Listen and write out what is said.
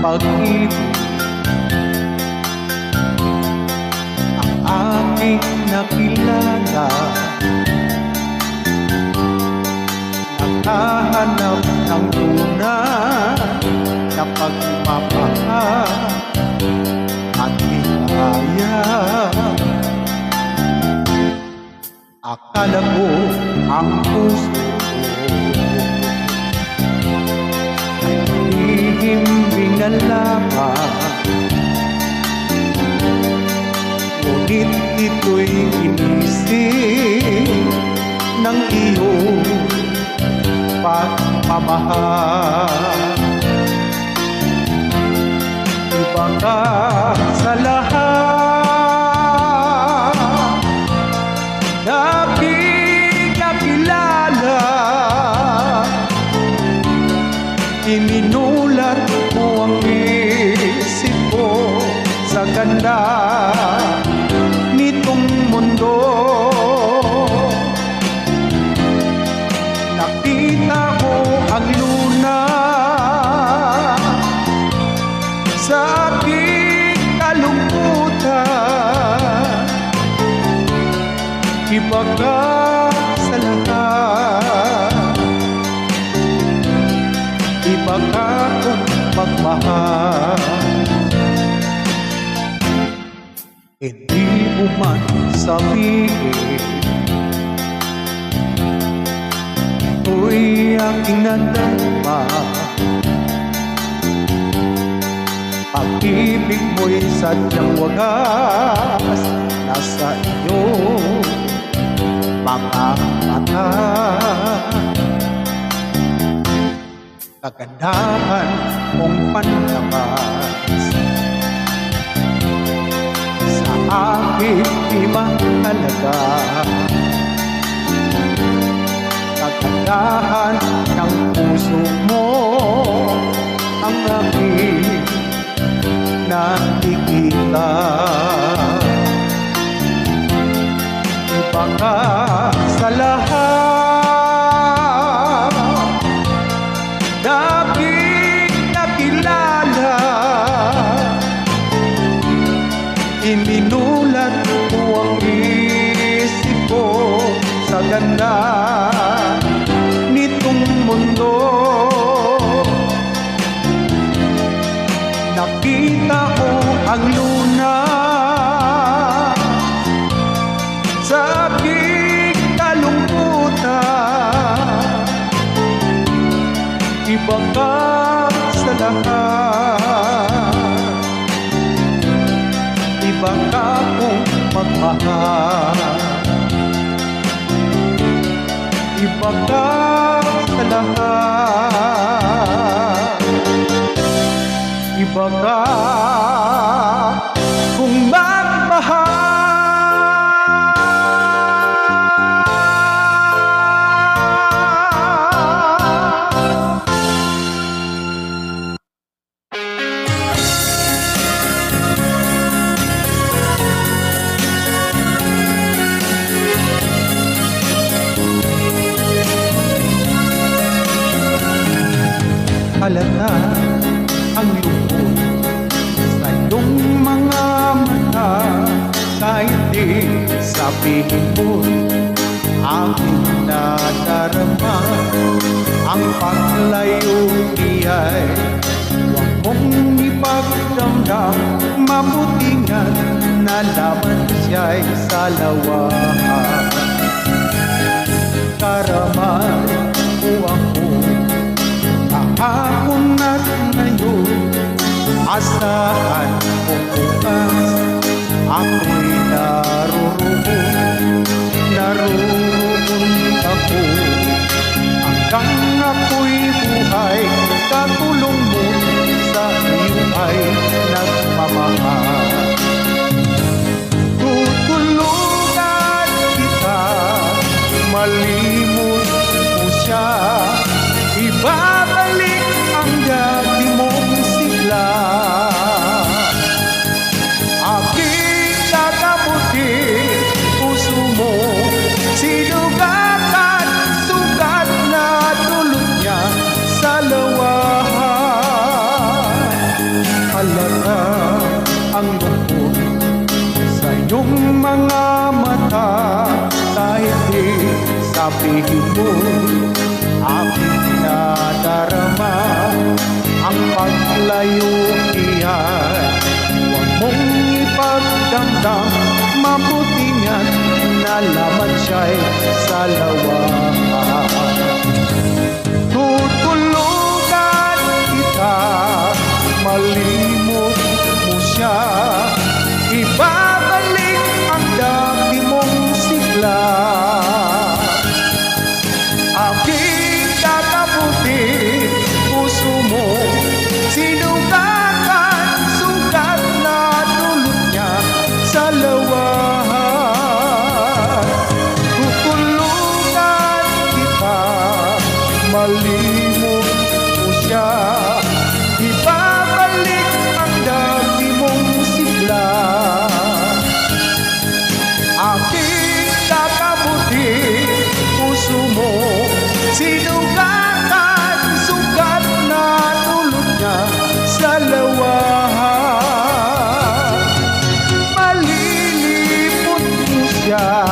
pag-ibig ang aking nakilala. Naghahanap ng tunay na pagmamahal at hikaya. Akala ko ang puso ko ay hihimbing na lamang, ngunit ito'y inisip ng iyong pagmamahal. Iba ka sa lahat na pinakilala, iminulat mo ang isip ko sa ganda nitong mundo. Nakita ko ang luna sa aking kalungkutan. Iba ka sa lahat, iba ka kong magmahal. Hindi mo man sabihin, ito'y aking nadarama. Pag-ibig mo'y sadyang wagas, nasa iyong mga mata. Kagandahan mong panlabas sa akin di mahalaga. Kagandahan ng puso mo ang aking nakikita. Iba ka sa lahat na aking nakilala, iminulat mo ang isip ko sa ganda nitong mundo. Nakita ko ang luna sa aking kalungkutan. Iba ka sa lahat, iba ka kong magmahal. Iba ka sa lahat, iba ka kung magmahal. Halata ang lungkot sa iyong mga mata, kahit di sabihin mo aking nadarama. Ang paglayo niya'y huwag mong ipagdamdam, mabuti nga't nalaman siya'y salawahan. Karamay mo ako kahapon at ngayon, asahan mo bukas ako'y naroon ako. Hanggang ako'y buhay, katulong mo sa iyo ay nagmamahal. Tutulungan kita, malimot mo siya, ibabalik ang dati mong sigla. Aking kakabutin puso mo, sinugatan, sugat na dulot niya sa lawahan. ang lungkot sa iyong mga mata. Kahit di sabihin mo, aking nadarama ang paglayo iyan. Huwag mong ipagdamdam, mabuti niyan nalaman siya'y salawahan. Tutulugan kita, malimot mo siya, ibabalik ang dati mong sigla. Aking kakabuti, puso mo sinugakan, sugat na dulot niya sa lawahan. Tutulungan kita, malimot mo siya, ibabalik ang dati mong sigla. Aking kakabuti, puso mo sinugatan, sugat na dulot niya sa lawahan. Malilipot mo siya.